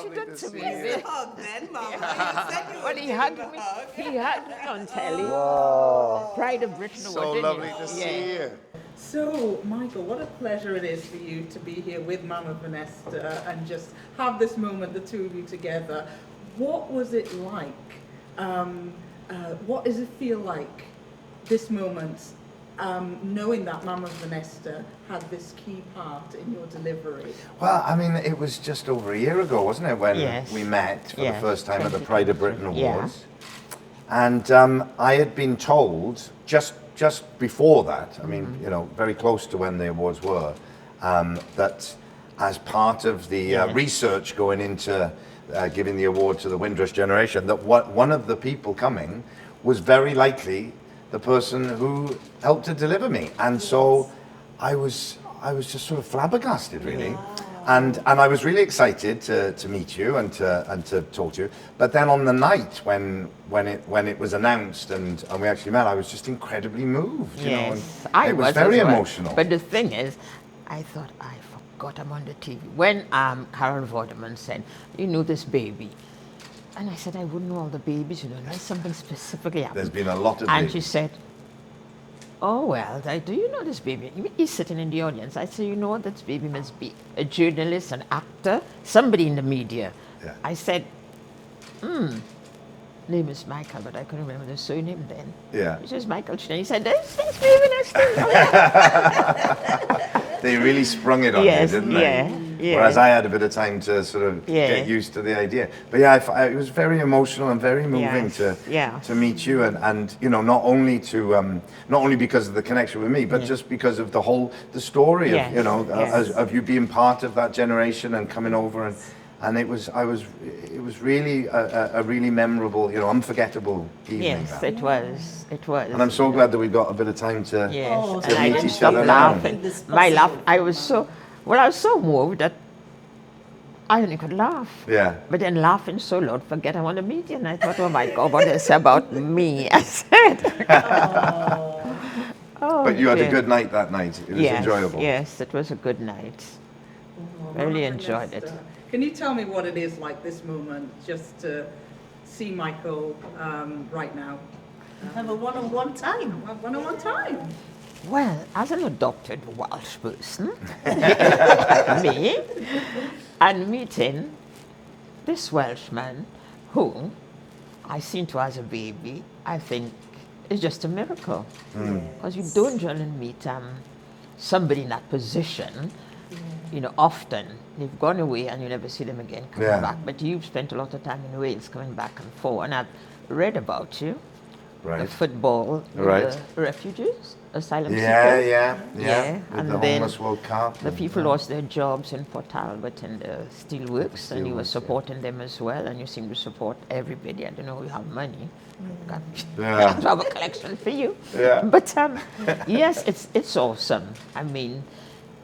she done to me? It's a hug then, Mama. You said you Well, were he giving hugged a me. hug. He hugged me on telly. Whoa. Pride of Britain. So didn't lovely he? to see you. So, Michael, what a pleasure it is for you to be here with Mama Vernesta and just have this moment, the two of you together. What was it like? What does it feel like, this moment, knowing that Mama Vernesta had this key part in your delivery? Well, I mean, it was just over a year ago, wasn't it, when Yes. we met for the Yes, first time at the Pride of Britain 2023. Awards. And I had been told just before that, I mean, you know, very close to when the awards were, that as part of the research going into giving the award to the Windrush generation, that one of the people coming was very likely the person who helped to deliver me. And so I was just sort of flabbergasted, really. And I was really excited to meet you and to talk to you. But then on the night when it was announced and we actually met, I was just incredibly moved. You know, and I it was as very well. emotional. But the thing is, I thought, I forgot I'm on the TV. When Carol Vorderman said, you know this baby. And I said, I wouldn't know all the babies, you know, unless something specifically happened. There's been a lot of And babies. she said, oh, well, do you know this baby? He's sitting in the audience. I said, you know what, this baby must be a journalist, an actor, somebody in the media. Yeah. I said, name is Michael, but I couldn't remember the surname then. Yeah. He says, Michael Sheen. He said, that's baby next thing. They really sprung it on Yes, you, didn't they? yeah. Whereas I had a bit of time to sort of get used to the idea. But yeah, it was very emotional and very moving to meet you, and you know, not only because of the connection with me, but just because of the story of, you know, of you being part of that generation and coming over, and it was really a really memorable, you know, unforgettable evening. Yes, it was. And I'm so glad that we got a bit of time to and I meet didn't each stop other now. laughing. My laugh, I was so moved that I only could laugh. Yeah. But then laughing so loud, forget I want to meet you. And I thought, oh my God, what is it about me? I said. But you had a good night that night. It was enjoyable. Yes, it was a good night. Really enjoyed it. Can you tell me what it is like this moment, just to see Michael right now? Have a one-on-one time. One-on-one time. Well, as an adopted Welsh person, me, and meeting this Welshman who I seen to as a baby, I think is just a miracle. Because you don't generally meet somebody in that position, you know, often. They've gone away and you never see them again coming back. But you've spent a lot of time in Wales coming back and forth. And I've read about you. Right. The football with the refugees, asylum seekers. Yeah. With And the then homeless World Cup. the people lost their jobs in Port Talbot in the steelworks, and you were supporting them as well, and you seem to support everybody. I don't know, you have money. I have a collection for you. Yeah. But yes, it's awesome. I mean,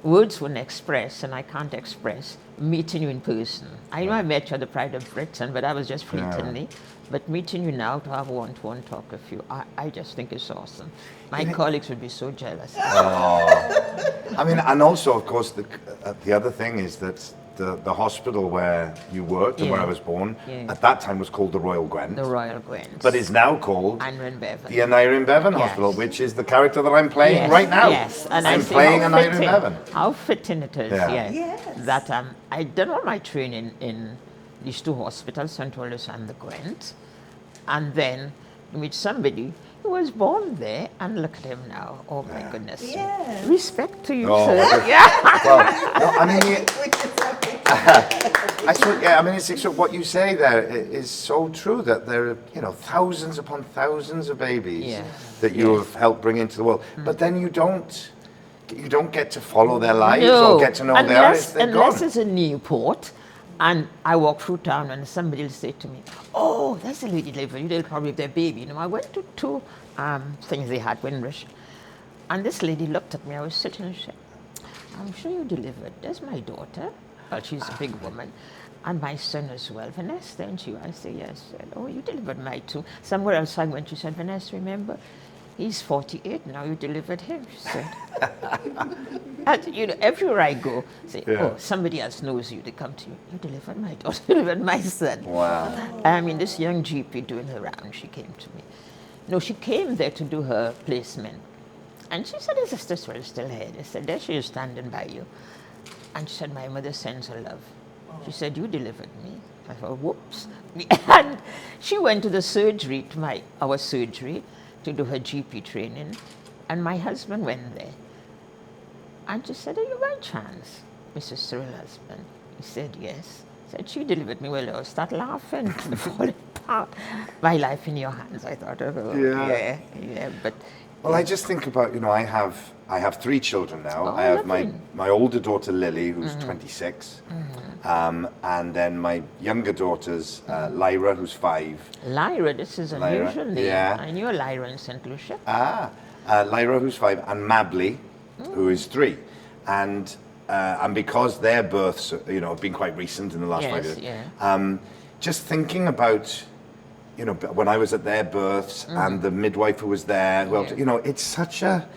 words wouldn't express, and I can't express, meeting you in person. I know I met you at the Pride of Britain, but I was just fleetingly. But meeting you now to have a one-to-one talk with you, I just think it's awesome. My colleagues would be so jealous. I mean, and also, of course, the other thing is that the hospital where you worked and where I was born, at that time was called the Royal Gwent. The Royal Gwent. But is now called Aneurin Bevan. the Aneurin Bevan Hospital, which is the character that I'm playing right now. Yes, and I'm I see playing how Aneurin fitting- Bevan. How fitting it is, Yes. That I did all my training in these two hospitals, St. Aldous and the Gwent, and then you meet somebody who was born there, and look at him now. Oh my goodness. Yes. Respect to you, Oh, sir. well, no, I mean, I mean, it's so what you say there is so true, that there are, you know, thousands upon thousands of babies that you have helped bring into the world, but then you don't get to follow their lives or get to know their lives. Unless it's a Newport, and I walk through town and somebody will say to me, oh, that's the lady delivering, they'll probably have their baby. You know, I went to two things they had, Windrush, and this lady looked at me, I was sitting and she said, I'm sure you delivered. There's my daughter. Well, she's a big woman. And my son as well. Vernesta, and I said, yes. She said, oh, you delivered my two. Somewhere else I went, she said, Vernesta, remember, he's 48 now, you delivered him, she said. And, you know, everywhere I go, say, oh, somebody else knows you, they come to you, you delivered my daughter, you delivered my son. Wow. I mean, this young GP doing her round, she came to me. No, she came there to do her placement. And she said, is Sister Cyril still here? They said, there she is standing by you. And she said, my mother sends her love. She said, you delivered me. I thought, whoops. And she went to the surgery, to our surgery, to do her GP training. And my husband went there. And she said, are you by chance Mrs. Cyril's husband? He said, yes. Said, she delivered me. Well, I start laughing, falling apart. My life in your hands. I thought, oh, yeah. But well, I just think about, you know, I have 3 children now. Oh, I have lovely. my older daughter Lily, who's 26, and then my younger daughters Lyra, who's 5. Lyra, this is an Lyra, unusual name. yeah. I knew a Lyra in St. Lucia. Lyra, who's 5, and Mably, who is 3, and because their births, you know, have been quite recent in the last 5 years. Yeah. Just thinking about, you know, when I was at their births and the midwife who was there, well, you know, it's such a,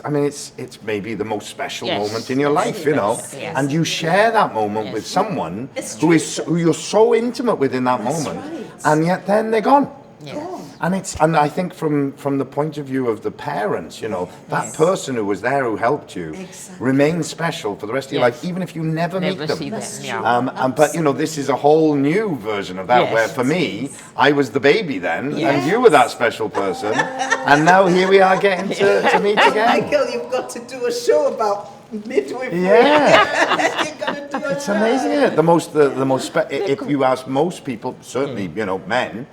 I mean, it's maybe the most special moment in your life, you know, and you share that moment with someone who you're so intimate with in that moment, and yet then they're gone. And I think from the point of view of the parents, you know, that person who was there who helped you remains special for the rest of your life, even if you never meet them. See them. But you know, this is a whole new version of that, where for me, I was the baby then, and you were that special person, and now here we are getting to meet again. Michael, you've got to do a show about midwifery. Yeah. You're gonna do It's amazing, isn't it? If you ask most people, certainly, you know, men,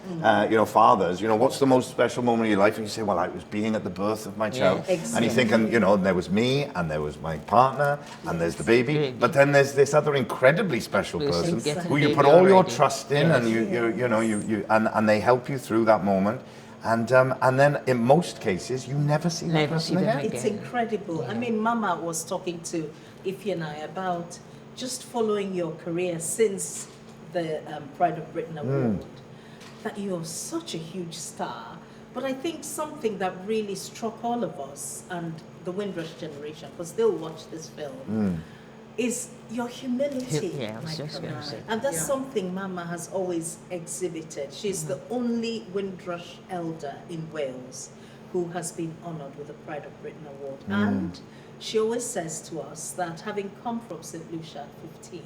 you know, fathers, you know, what's the most special moment of your life? And you say, well, I was being at the birth of my child. And you think, and you know, there was me, and there was my partner, and there's the baby, but then there's this other incredibly special person who you put all your trust in, and you know, and they help you through that moment. And then in most cases, you never see that person again. It's incredible. I mean, Mama was talking to Ify and I about just following your career since the Pride of Britain Award, that you're such a huge star. But I think something that really struck all of us and the Windrush generation, because they'll watch this film, is your humility. Yeah, I was just going to say. And that's something Mama has always exhibited. She's the only Windrush elder in Wales who has been honoured with the Pride of Britain Award. And she always says to us that having come from St. Lucia at 15,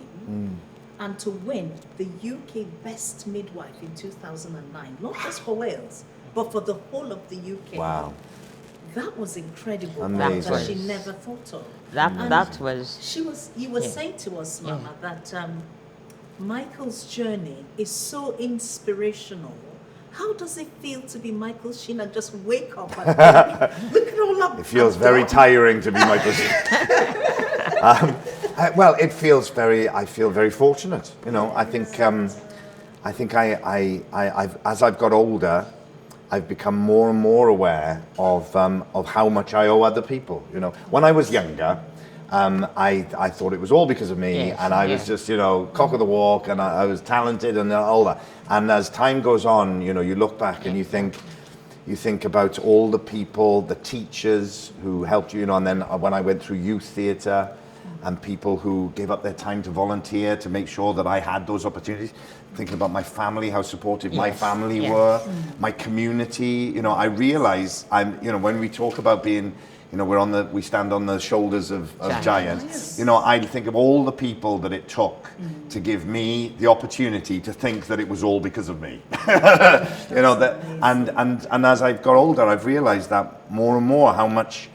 and to win the UK Best Midwife in 2009, not just for Wales, but for the whole of the UK. Wow. That was incredible. Amazing. That she never thought of. That was... You were saying to us, Mama, that Michael's journey is so inspirational. How does it feel to be Michael Sheen and just wake up and think, look at all that? It feels very tiring to be Michael Sheen. Well, I feel very fortunate. You know, I think as I've got older, I've become more and more aware of how much I owe other people. You know, when I was younger, I thought it was all because of me, and I was just, you know, cock of the walk, and I was talented and all that. And as time goes on, you know, you look back and you think about all the people, the teachers who helped you, you know, and then when I went through youth theatre, and people who gave up their time to volunteer to make sure that I had those opportunities. Thinking about my family, how supportive my family were, my community. You know, I realize you know, when we talk about being, you know, we stand on the shoulders of giants. You know, I think of all the people that it took to give me the opportunity to think that it was all because of me. You know, that, and as I've got older, I've realized that more and more how much,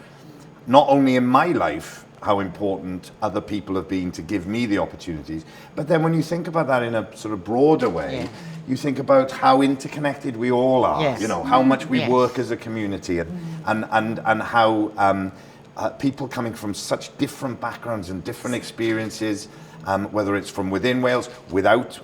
not only in my life, how important other people have been to give me the opportunities. But then when you think about that in a sort of broader way, you think about how interconnected we all are, you know, how much we work as a community, and how people coming from such different backgrounds and different experiences, whether it's from within Wales,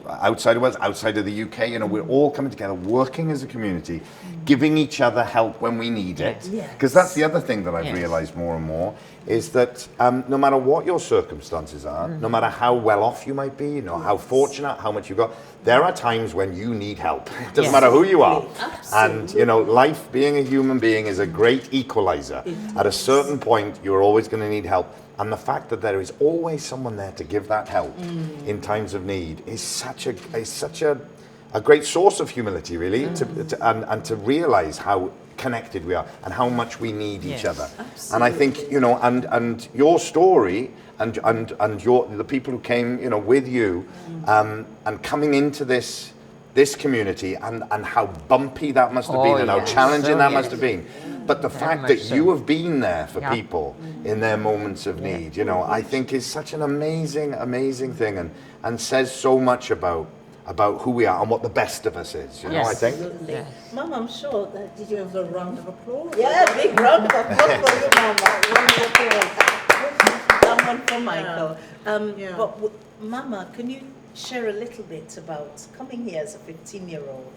outside of Wales, outside of the UK. You know, we're all coming together, working as a community, giving each other help when we need it. Yes. Because that's the other thing that I've Yes. realised more and more, is that no matter what your circumstances are, no matter how well off you might be, you know, how fortunate, how much you've got, there are times when you need help. It doesn't Yes. matter who you are. Absolutely. And, you know, life, being a human being, is a great equalizer. At a certain point, you're always going to need help. And the fact that there is always someone there to give that help in times of need is such a great source of humility, really, and to realise how connected we are and how much we need each Yes. other. And I think, you know, and your story and the people who came, you know, with you, and coming into this community, and how bumpy that must have Oh, been, and how yes. challenging So, that yes. must have been. But the Very fact much that so. you have been there for Yeah. people in their moments of need, you know, I think is such an amazing thing, and says so much about who we are and what the best of us is, you know, I Yes. think. Absolutely. Yes. Mum, I'm sure that did you Deserves a round of applause. Yeah, big round of applause for you, Mama. Round of applause. That one for Michael. Yeah. But Mama, can you share a little bit about coming here as a 15-year-old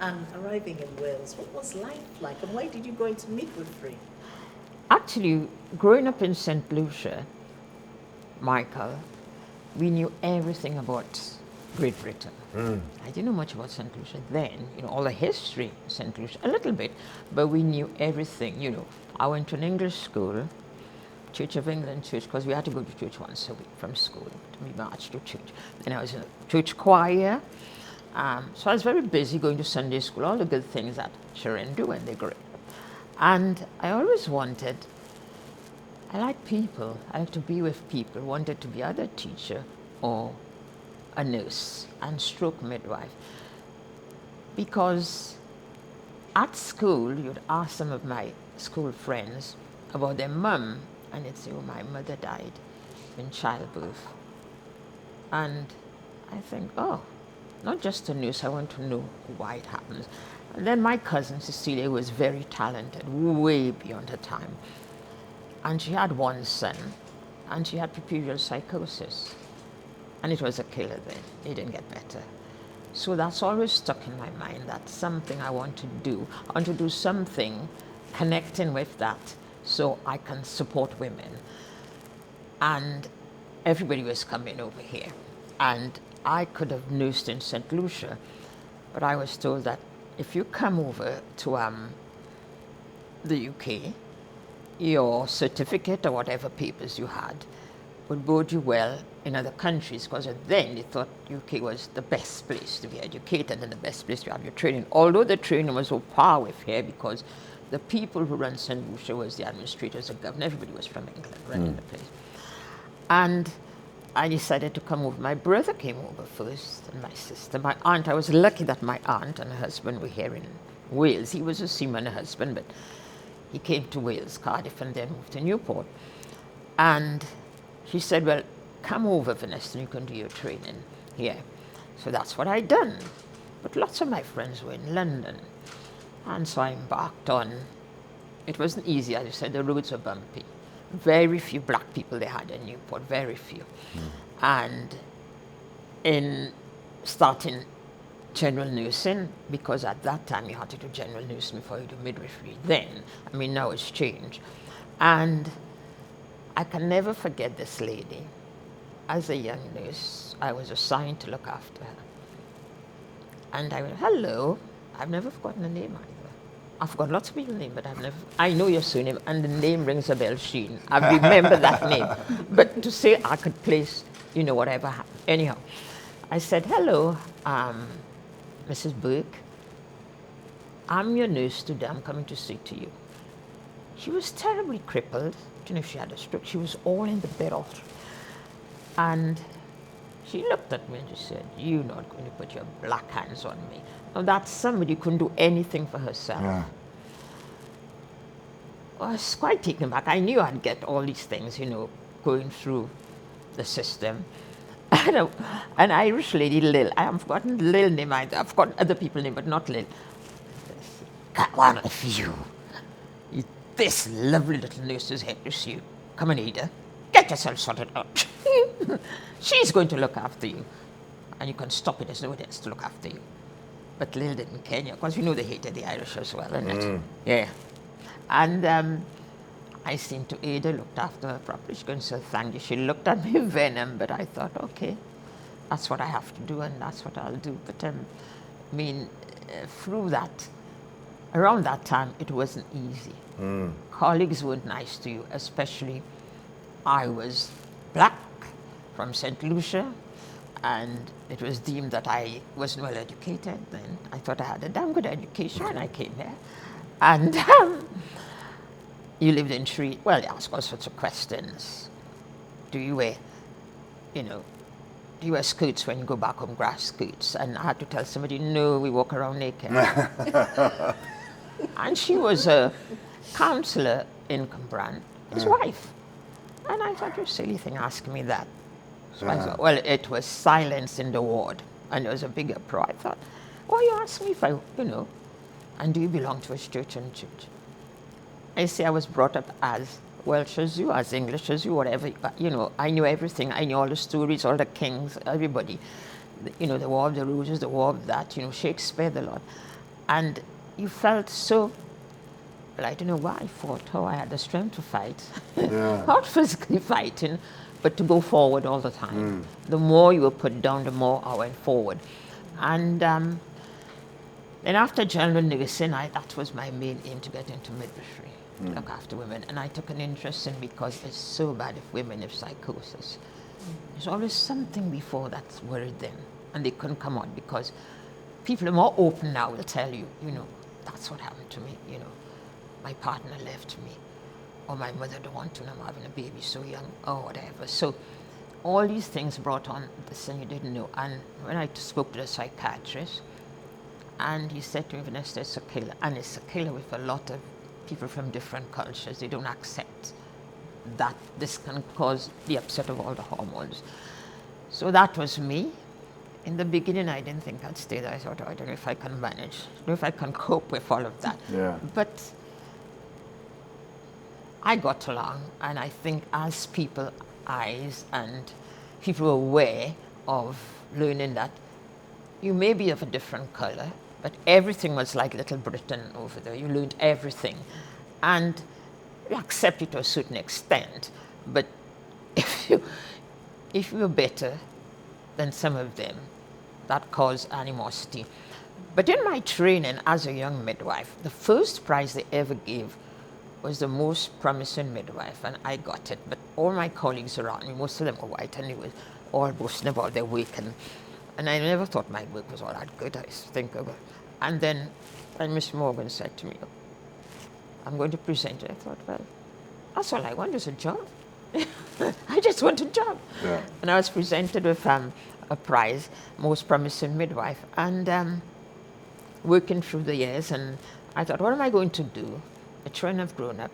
and arriving in Wales? What was life like, and why did you go into midwifery? Actually, growing up in St. Lucia, Michael, we knew everything about Great Britain. I didn't know much about St. Lucia then, you know, all the history of St. Lucia, a little bit, but we knew everything, you know. I went to an English school, Church of England church, because we had to go to church once a week from school to be marched to church. Then I was in a church choir, so I was very busy going to Sunday school, all the good things that children do when they grow up. And I always wanted, I like people, I like to be with people, wanted to be either a teacher or a nurse and stroke midwife. Because at school, you'd ask some of my school friends about their mum, and they'd say, oh, my mother died in childbirth. And I think, oh, not just a nurse, I want to know why it happens. And then my cousin Cecilia was very talented, way beyond her time. And she had one son, and she had perpetual psychosis. And it was a killer then, it didn't get better. So that's always stuck in my mind, that's something I want to do. I want to do something connecting with that so I can support women. And everybody was coming over here. And I could have nursed in St. Lucia, but I was told that if you come over to the UK, your certificate or whatever papers you had would bode you well in other countries, because then they thought UK was the best place to be educated and the best place to have your training. Although the training was on par with here, because the people who run St. Lucia was the administrators, the governor, everybody was from England running the place. And I decided to come over. My brother came over first, and my sister. My aunt, I was lucky that my aunt and her husband were here in Wales. He was a seaman husband, but he came to Wales, Cardiff, and then moved to Newport. And she said, well, come over, Vernesta, and you can do your training here. So that's what I'd done. But lots of my friends were in London. And so I embarked on, it wasn't easy, as you said, the roads were bumpy. Very few black people they had in Newport, very few. And in starting general nursing, because at that time you had to do general nursing before you do midwifery. Then, I mean, now it's changed. And I can never forget this lady. As a young nurse, I was assigned to look after her. And I went, hello. I've never forgotten the name either. I've forgotten lots of people's names, but I know your surname, and the name rings a bell, Sheen. I remember that name. But to say I could place, you know, whatever happened. Anyhow, I said, hello, Mrs. Burke. I'm your nurse today. I'm coming to see to you. She was terribly crippled. I don't know if she had a stroke. She was all in the bed. And she looked at me and she said, you're not going to put your black hands on me. Now that's somebody who couldn't do anything for herself. Yeah. I was quite taken back. I knew I'd get all these things, you know, going through the system. And an Irish lady, Lil, I haven't forgotten Lil name either. I've forgotten other people's name, but not Lil. Come on, if you, this lovely little nurse is here to see you. Come on, Ada. Get yourself sorted out. me. She's going to look after you. And you can stop it, there's nobody else to look after you. But Lil didn't care, because we know they hated the Irish as well, innit? Yeah. And I seemed to Ada, looked after her properly. She couldn't say thank you. She looked at me with venom, but I thought, okay, that's what I have to do, and that's what I'll do. But I mean, through that, around that time, it wasn't easy. Colleagues weren't nice to you, especially I was black from St. Lucia, and it was deemed that I wasn't well educated then. I thought I had a damn good education when I came here. And you lived in Sheen. Well, you ask all sorts of questions. Do you wear, do you wear skirts when you go back home, grass skirts? And I had to tell somebody, no, we walk around naked. And she was a counselor in Cambran, his wife. And I thought, you silly thing asking me that. So I thought, well, it was silence in the ward, and there was a big uproar. I thought, why you ask me if I, and do you belong to a church and church? I say I was brought up as Welsh as you, as English as you, whatever. I knew everything. I knew all the stories, all the kings, everybody. The War of the Roses, the War of that, Shakespeare, the lot. And you felt so, well, I don't know why I fought, how I had the strength to fight. Not physically fighting, but to go forward all the time. The more you were put down, the more I went forward. And then after general nursing, that was my main aim, to get into midwifery, look after women. And I took an interest in, because it's so bad if women have psychosis. There's always something before that's worried them, and they couldn't come out, because people are more open now. They'll tell you, that's what happened to me, my partner left me, or my mother don't want to, and I'm having a baby so young, or whatever. So all these things brought on this thing you didn't know. And when I spoke to the psychiatrist, and he said to me, Vernesta, it's a killer. And it's a killer with a lot of people from different cultures. They don't accept that this can cause the upset of all the hormones. So that was me. In the beginning, I didn't think I'd stay there. I thought, I don't know if I can manage. I don't know if I can cope with all of that. But I got along, and I think as people eyes and people were aware of learning that you may be of a different color, but everything was like Little Britain over there. You learned everything. And you accept it to a certain extent, but if you were better than some of them, that caused animosity. But in my training as a young midwife, the first prize they ever gave was the most promising midwife, and I got it. But all my colleagues around me, most of them were white, and they were all boasting about their work, and I never thought my work was all that good. I used to think about it. And then Miss Morgan said to me, I'm going to present it. I thought, well, that's all I want is a job. I just want a job. And I was presented with a prize, most promising midwife, and working through the years, and I thought, what am I going to do? The children have grown up.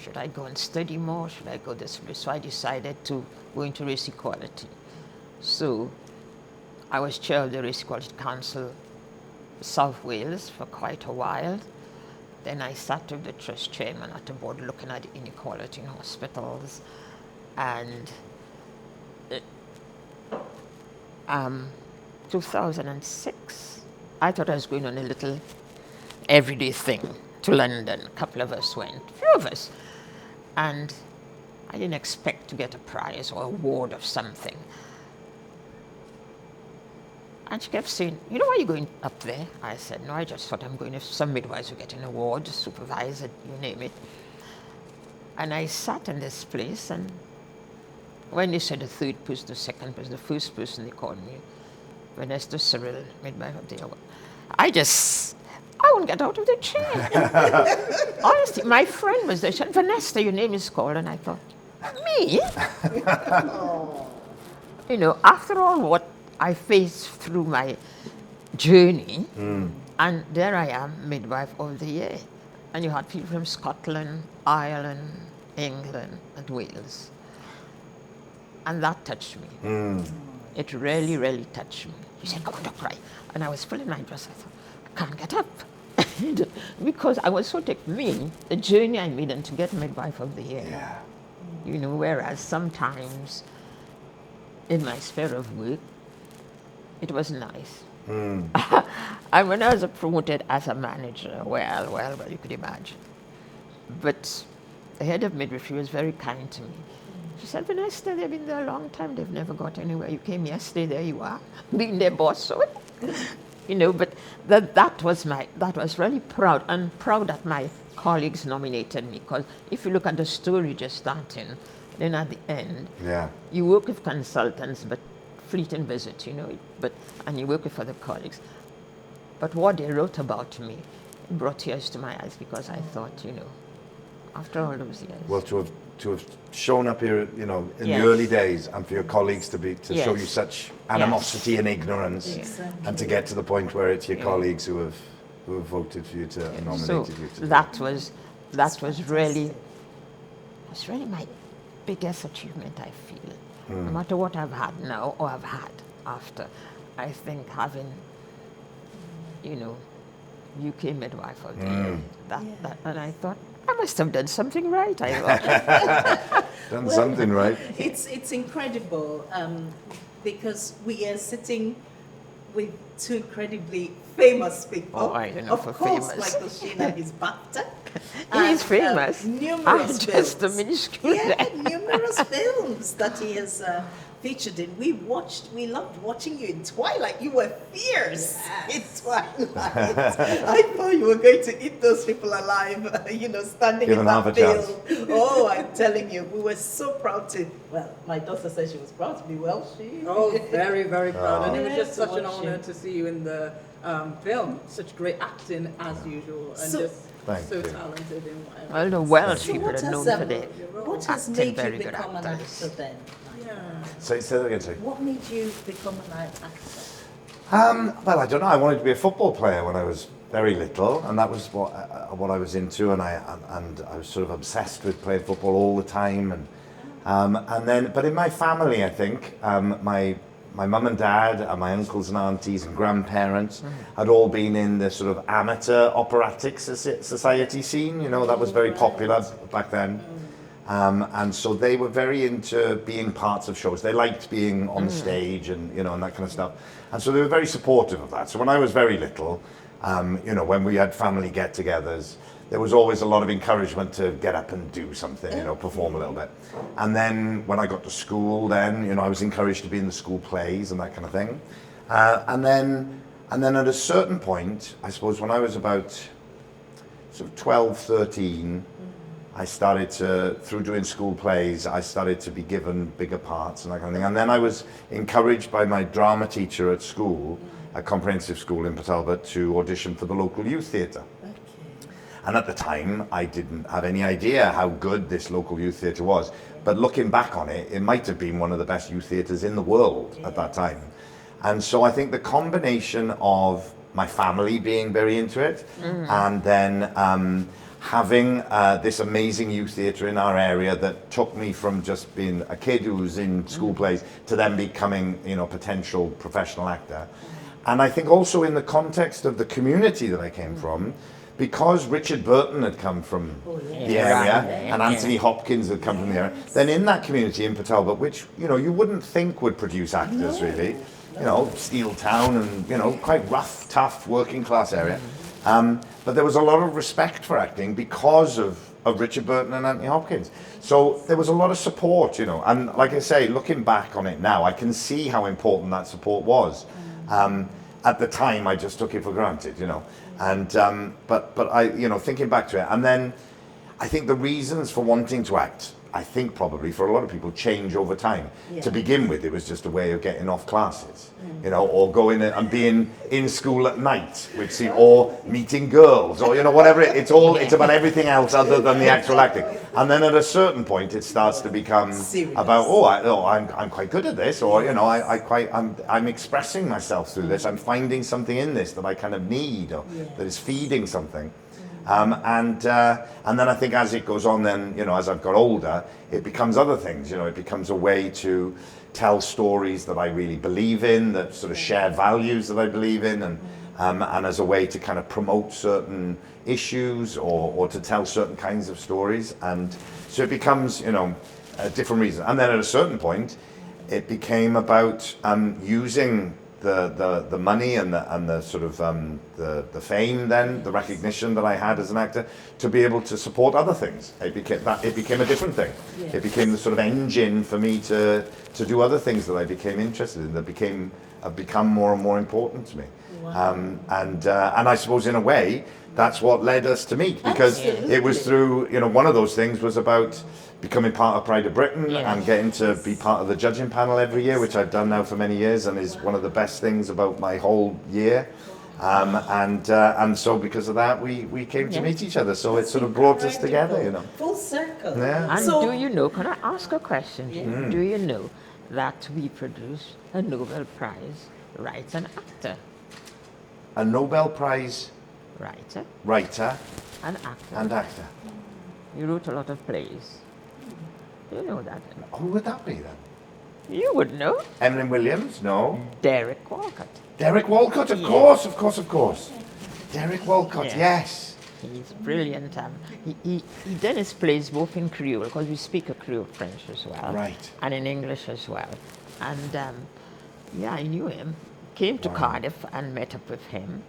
Should I go and study more? Should I go this way? So I decided to go into race equality. So I was chair of the Race Equality Council South Wales for quite a while. Then I sat with the trust chairman at the board looking at the inequality in hospitals. And 2006, I thought I was going on a little everyday thing to London. A couple of us went, a few of us. And I didn't expect to get a prize or award of something. And she kept saying, why are you going up there? I said, no, I just thought I'm going, if some midwives will get an award, supervisor, you name it. And I sat in this place, and when they said the third person, the second person, the first person, they called me, Vernesta, Cyril, midwife of the year. I wouldn't get out of the chair. Honestly, my friend was there. She said, Vernesta, your name is called. And I thought, me? After all what I faced through my journey, and there I am, midwife of the year. And you had people from Scotland, Ireland, England, and Wales. And that touched me. It really, really touched me. She said, come on, don't cry. And I was pulling my dress. I thought, I can't get up. Because I was so the journey I made and to get midwife of the year. Whereas sometimes in my sphere of work, it was nice. And when I was promoted as a manager, well, you could imagine. But the head of midwifery was very kind to me. She said, Vernesta, they've been there a long time, they've never got anywhere. You came yesterday, there you are, being their boss, so, but that was really proud, and proud that my colleagues nominated me, because if you look at the story just starting, then at the end, you work with consultants, but fleeting visit, and you work with other colleagues. But what they wrote about me brought tears to my eyes, because I thought, after all those years. Well, to have shown up here, in the early days, and for your colleagues to show you such animosity and ignorance, and to get to the point where it's your colleagues who have voted for you and nominated you. That was really my biggest achievement, I feel. No matter what I've had now or I've had after, I think having, UK midwife of the year, and I thought, I must have done something right, I thought. Done something right. It's incredible because we are sitting with two incredibly famous people. Oh, I don't know, of for course, famous. Michael Sheen and his BAFTA. He's famous. Numerous I'm just a films. minuscule. Numerous films that he has featured in. We loved watching you in Twilight. You were fierce in Twilight. I thought you were going to eat those people alive, standing Give in them half that a chance. field. Oh, I'm telling you, we were so proud to. Well, my daughter said she was proud to be Welsh. Oh, very, very proud. And it was just Yeah, such an watch honor it. to see you in the film. Such great acting as usual, and So- just Thank so you. talented in whatever. Well, the Welsh So people what are known has, for their what has acting, made very you good become an actors. actor then? Yeah. Say that again, sorry. What made you become an actor? Well, I don't know. I wanted to be a football player when I was very little, and that was what I was into, and I was sort of obsessed with playing football all the time, and then, but in my family, I think my mum and dad and my uncles and aunties and grandparents had all been in the sort of amateur operatic society scene. That was very popular back then. And so they were very into being parts of shows. They liked being on the stage and and that kind of stuff. And so they were very supportive of that. So when I was very little, when we had family get-togethers, there was always a lot of encouragement to get up and do something, perform a little bit. And then when I got to school, then I was encouraged to be in the school plays and that kind of thing. And then at a certain point, I suppose when I was about sort of 12, 13, I started to, through doing school plays, I started to be given bigger parts and that kind of thing. And then I was encouraged by my drama teacher at school, a comprehensive school in Port Talbot, to audition for the local youth theatre. And at the time, I didn't have any idea how good this local youth theatre was. But looking back on it, it might have been one of the best youth theatres in the world at that time. And so I think the combination of my family being very into it, and then having this amazing youth theatre in our area that took me from just being a kid who was in school plays to then becoming, potential professional actor. And I think also in the context of the community that I came from, because Richard Burton had come from the area and Anthony Hopkins had come from the area, then in that community in Port Talbot, which you wouldn't think would produce actors really, Steel Town and quite rough, tough working class area, but there was a lot of respect for acting because of Richard Burton and Anthony Hopkins. So there was a lot of support, and like I say, looking back on it now, I can see how important that support was. At the time, I just took it for granted, and but I, thinking back to it, and then I think the reasons for wanting to act, I think probably for a lot of people, change over time. Yeah. To begin with, it was just a way of getting off classes, or going and being in school at night, or meeting girls, or whatever. It's about everything else other than the actual acting. And then at a certain point, it starts to become Serious. about I'm quite good at this, or I'm expressing myself through this. I'm finding something in this that I kind of need, or that is feeding something. And then I think as it goes on, then as I've got older, it becomes other things. It becomes a way to tell stories that I really believe in, that sort of share values that I believe in, and as a way to kind of promote certain issues or to tell certain kinds of stories. And so it becomes a different reason. And then at a certain point, it became about using the money and the sort of the fame, then the recognition that I had as an actor, to be able to support other things. It became a different thing. Yes. It became the sort of engine for me to do other things that I became interested in, that have become more and more important to me. Wow. And I suppose in a way that's what led us to meet, because it was through, one of those things was about becoming part of Pride of Britain and getting to be part of the judging panel every year, which I've done now for many years and is one of the best things about my whole year. And so because of that, we came to meet each other. So it sort of brought us together, Full circle. Yeah. And So- do you know, can I ask a question? Do you know that we produce a Nobel Prize writer and actor? A Nobel Prize writer And actor. and actor. You wrote a lot of plays. Do you know that? Who would that be then? You would know. Emlyn Williams? No. Derek Walcott. Derek Walcott, of course. Derek Walcott, yes. He's brilliant. He did his plays both in Creole, because we speak a Creole French as well. Right. And in English as well. And I knew him. Came to Cardiff and met up with him.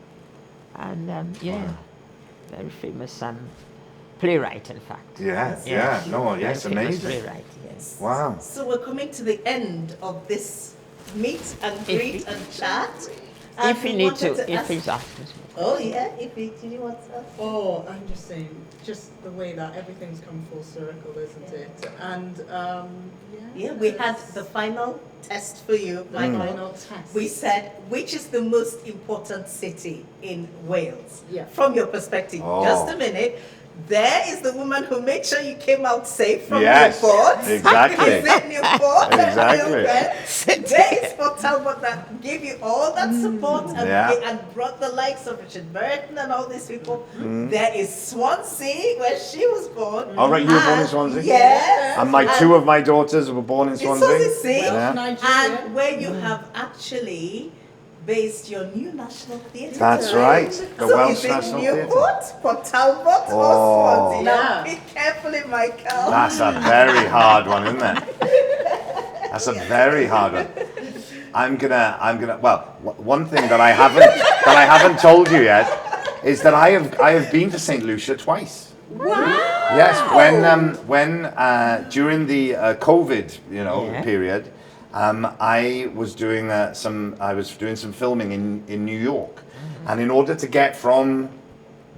And very famous playwright, in fact. Yes, Very famous amazing. playwright, yes. Wow. So we're coming to the end of this meet and greet and chat. If you we need wanted to, if ask- he's asking. Oh yeah, if you, did you want to? Oh, I'm just saying, just the way that everything's come full circle, isn't it? And Yeah, we had the final test for you, Michael. final test. We said, which is the most important city in Wales? Yeah. From your perspective. Oh. Just a minute. There is the woman who made sure you came out safe from Yes, Newport. exactly. Is it Newport? Exactly. There is Port Talbot that gave you all that support and, Yeah. and brought the likes of Richard Burton and all these people. There is Swansea, where she was born. All right, you were born in And- Swansea? Yes. And two of my daughters were born in in Swansea. Swansea. Yeah. Nigeria. And where you have actually based your new National Theatre. That's right, the so Welsh is it National Theatre. Newport, Port Talbot, Oh. or Swansea? Now, Yeah. pick carefully, Michael. That's a very hard one, isn't it? That's a very hard one. I'm gonna. Well, one thing that I haven't told you yet is that I have been to St. Lucia twice. Wow. Yes, when during the COVID period, I was doing some filming in New York, and in order to get from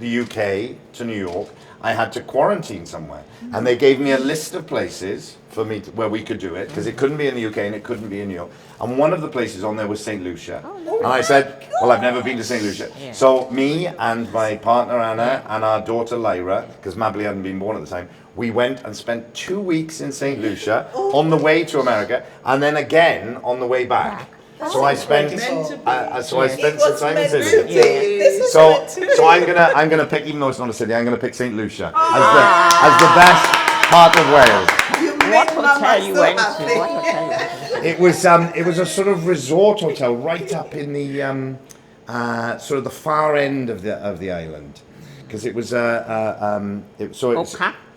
the UK to New York, I had to quarantine somewhere, and they gave me a list of places for me where we could do it, because it couldn't be in the UK and it couldn't be in New York. And one of the places on there was St. Lucia, and I said, well, I've never been to St. Lucia. Yeah. So me and my partner Anna and our daughter Lyra, because Mabley hadn't been born at the time, we went and spent 2 weeks in St. Lucia on the way to America, and then again on the way back. So I spent some time in St. Lucia. This was So meant to be. I'm gonna pick, even though it's not a city, I'm gonna pick St. Lucia as the best part of Wales. You made What Mama hotel you so went to? happy. What hotel you went to? It was a sort of resort hotel right up in the sort of the far end of the island, because it was Oka?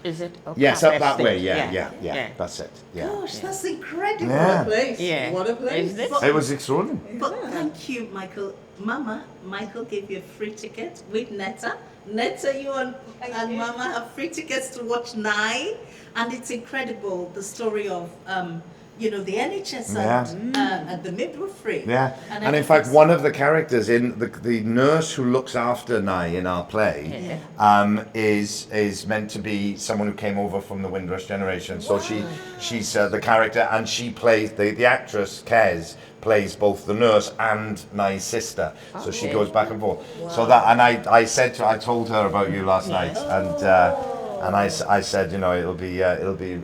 Is it Oka? yes, up that Estate? way. Yeah. That's it. Yeah. Gosh, that's incredible. Yeah. What a place. Yeah. What a place. Isn't it? It was extraordinary. But thank you, Michael. Mama, Michael gave you a free ticket with Netta. Netta, you and Mama have free tickets to watch Nine. And it's incredible, the story of, the NHS and the midwifery. Yeah, And and in fact, one of the characters in the nurse who looks after Nye in our play is meant to be someone who came over from the Windrush generation. So she's the character, and she plays the actress Kez plays both the nurse and Nye's sister. So she goes back and forth. So that, and I told her about you last night, and I said, it'll be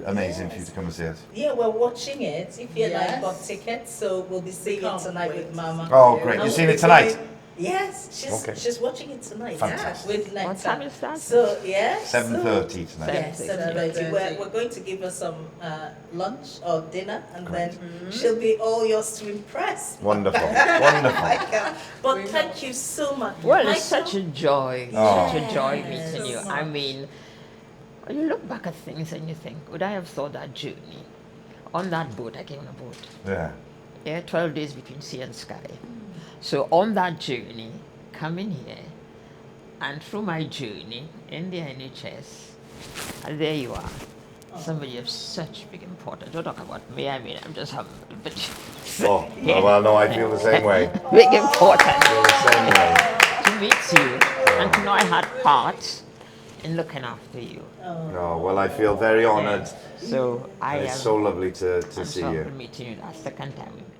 amazing for you to come and see it. Yeah, we're watching it. If you Yes. got tickets, so we'll be seeing it Can't tonight wait with to Mama. Oh, great! And You've seen we'll it be tonight? going- Yes, she's watching it tonight. Fantastic. With Netta. What time is that? So yeah. 7:30 tonight. Yes, 7:30. We're going to give her some lunch or dinner, and then she'll be all yours to impress. Wonderful, wonderful. Michael. But thank you so much. Well, it's Michael. such a joy, Oh. such a joy meeting you. so I much. mean, when you look back at things and you think, would I have thought that journey on that boat, I came on a boat. Yeah. Yeah, 12 days between sea and sky. So on that journey, coming here, and through my journey in the NHS, and there you are. Somebody of such big importance. Don't talk about me, I mean, I'm just humble. But Oh, well, no, I feel the same way. big importance I feel the same way. to meet you and to know I had part in looking after you. No, well, I feel very honoured. So I And am it's so lovely to I'm see so you. happy meeting you. That's the second time we met.